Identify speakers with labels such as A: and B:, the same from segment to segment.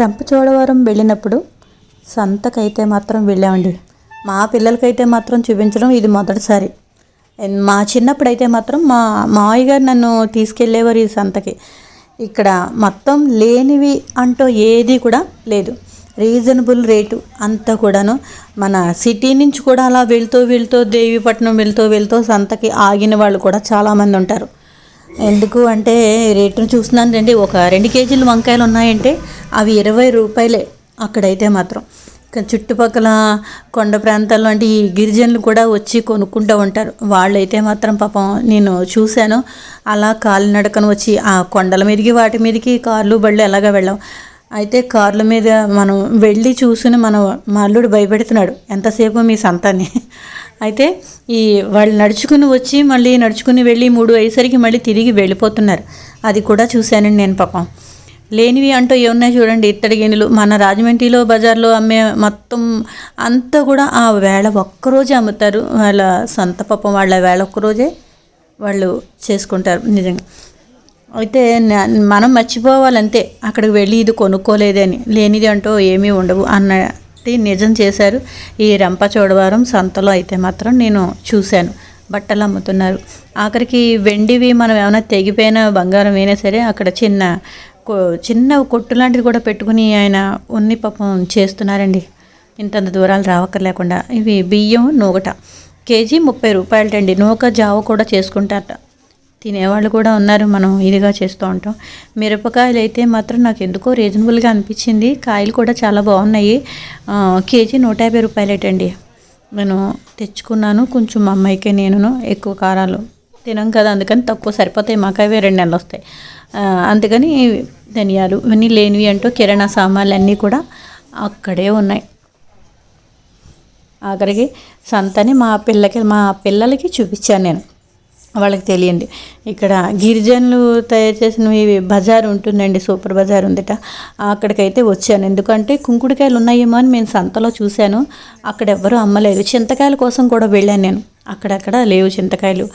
A: రంపచోడవరం వెళ్ళినప్పుడు సంతకైతే మాత్రం వెళ్ళామండి. మా పిల్లలకైతే మాత్రం చూపించడం ఇది మొదటిసారి. మా చిన్నప్పుడైతే మాత్రం మా మావయ్య గారు నన్ను తీసుకెళ్ళేవారు ఈ సంతకి. ఇక్కడ మొత్తం లేనివి అంటూ ఏది కూడా లేదు. రీజనబుల్ రేటు అంతా కూడాను. మన సిటీ నుంచి కూడా అలా వెళ్తూ వెళ్తూ దేవీపట్నం వెళ్తూ సంతకి ఆగిన వాళ్ళు కూడా చాలామంది ఉంటారు. ఎందుకు అంటే రేటును చూస్తున్నాను రండి. ఒక 2 కేజీలు వంకాయలు ఉన్నాయంటే అవి 20 రూపాయలే అక్కడైతే మాత్రం. చుట్టుపక్కల కొండ ప్రాంతాల్లో అంటే ఈ గిరిజనులు కూడా వచ్చి కొనుక్కుంటూ ఉంటారు. వాళ్ళైతే మాత్రం పాపం నేను చూశాను. అలా కాలినడకన వచ్చి ఆ కొండల మీదకి వాటి మీదకి కార్లు బళ్ళు ఎలాగా వెళ్ళాం. అయితే కార్ల మీద మనం వెళ్ళి చూసుని మా అల్లుడు భయపెడుతున్నాడు, ఎంతసేపు మీ సంతాన్ని. అయితే ఈ వాళ్ళు నడుచుకుని వచ్చి మళ్ళీ నడుచుకుని వెళ్ళి 3 అయ్యేసరికి మళ్ళీ తిరిగి వెళ్ళిపోతున్నారు. అది కూడా చూశానండి నేను పాపం. లేనివి అంటూ ఏమున్నాయి చూడండి. ఇత్తడి గిన్నెలు మన రాజమండ్రిలో బజార్లో అమ్మే మొత్తం అంతా కూడా ఆ వేళ ఒక్కరోజే అమ్ముతారు. వాళ్ళ సొంత పాపం వాళ్ళ వేళ ఒక్కరోజే వాళ్ళు చేసుకుంటారు నిజంగా. అయితే మనం మర్చిపోవాలంతే అక్కడికి వెళ్ళి ఇది కొనుక్కోలేదని. లేనిది అంటూ ఏమీ ఉండవు అన్నది నిజం చేశారు ఈ రంపచోడవరం సంతలో అయితే మాత్రం నేను చూశాను. బట్టలు అమ్ముతున్నారు. ఆఖరికి వెండివి మనం ఏమైనా తెగిపోయిన బంగారం అయినా సరే అక్కడ చిన్న కొట్టు లాంటిది కూడా పెట్టుకుని ఆయన ఉన్ని పాపం చేస్తున్నారండి. ఇంతంత దూరాలు రావక్కర్లేకుండా. ఇవి బియ్యం నూగట కేజీ 30 రూపాయలటండి. నూక జావ కూడా చేసుకుంటారట. తినేవాళ్ళు కూడా ఉన్నారు. మనం ఇదిగా చేస్తూ ఉంటాం. మిరపకాయలు అయితే మాత్రం నాకు ఎందుకో రీజనబుల్గా అనిపించింది. కాయలు కూడా చాలా బాగున్నాయి. కేజీ 150 రూపాయలేటండి. నేను తెచ్చుకున్నాను. కొంచెం మా అమ్మాయికి నేను ఎక్కువ కారాలు తినం కదా, అందుకని తక్కువ సరిపోతాయి. మాకవే 2 నెలలు వస్తాయి. అందుకని ధనియాలు ఇవన్నీ లేనివి అంటూ కిరాణా సామాన్లు అన్నీ కూడా అక్కడే ఉన్నాయి. ఆఖరికి సంతని మా పిల్లలకి చూపించాను నేను. వాళ్ళకి తెలియండి. ఇక్కడ గిరిజనులు తయారు చేసినవి బజార్ ఉంటుందండి, సూపర్ బజార్ ఉందిట. అక్కడికైతే వచ్చాను. ఎందుకంటే కుంకుడుకాయలు ఉన్నాయేమో అని నేను సంతలో చూశాను. అక్కడ ఎవ్వరూ అమ్మలేదు. చింతకాయల కోసం కూడా వెళ్ళాను నేను. అక్కడక్కడ లేవు చింతకాయలు.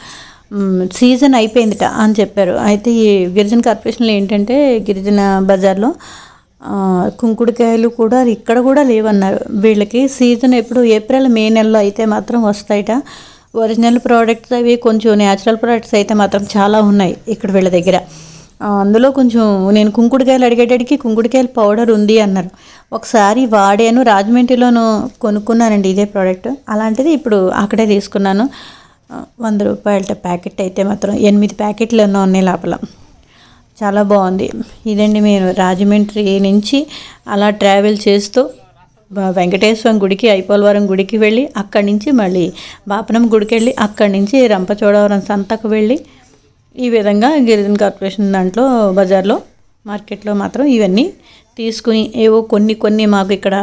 A: సీజన్ అయిపోయిందిట అని చెప్పారు. అయితే ఈ గిరిజన కార్పొరేషన్లో ఏంటంటే గిరిజన బజార్లో కుంకుడుకాయలు కూడా ఇక్కడ కూడా లేవన్నారు. వీళ్ళకి సీజన్ ఎప్పుడు ఏప్రిల్ మే నెలలో అయితే మాత్రం వస్తాయిట. ఒరిజినల్ ప్రోడక్ట్స్ అవి కొంచెం న్యాచురల్ ప్రోడక్ట్స్ అయితే మాత్రం చాలా ఉన్నాయి ఇక్కడ వీళ్ళ దగ్గర. అందులో కొంచెం నేను కుంకుడుకాయలు అడిగేటడికి కుంకుడుకాయల పౌడర్ ఉంది అన్నారు. ఒకసారి వాడాను, రాజమండ్రిలోనూ కొనుక్కున్నానండి ఇదే ప్రోడక్ట్. అలాంటిది ఇప్పుడు అక్కడే తీసుకున్నాను. 100 రూపాయలట ప్యాకెట్. అయితే మాత్రం 8 ప్యాకెట్లు ఎన్నో ఉన్నాయి లోపల. చాలా బాగుంది. ఇదండి మేము రాజమండ్రి నుంచి అలా ట్రావెల్ చేస్తూ వెంకటేశ్వరం గుడికి, ఐపోలవరం గుడికి వెళ్ళి అక్కడి నుంచి మళ్ళీ బాపనం గుడికి వెళ్ళి అక్కడి నుంచి రంపచోడవరం సంతకు వెళ్ళి ఈ విధంగా గిరిజన కార్పొరేషన్ దాంట్లో బజార్లో మార్కెట్లో మాత్రం ఇవన్నీ తీసుకుని ఏవో కొన్ని మాకు ఇక్కడ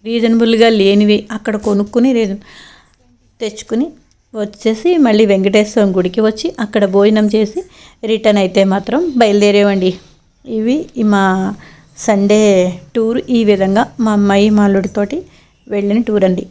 A: రీజనబుల్గా లేనివి అక్కడ కొనుక్కుని తెచ్చుకుని వచ్చేసి మళ్ళీ వెంకటేశ్వరం గుడికి వచ్చి అక్కడ భోజనం చేసి రిటర్న్ అయితే మాత్రం బయలుదేరేవండి. ఇవి మా సండే టూర్. ఈ విధంగా మా అమ్మాయి మా అల్లుడితోటి వెళ్ళిన టూర్ అండి.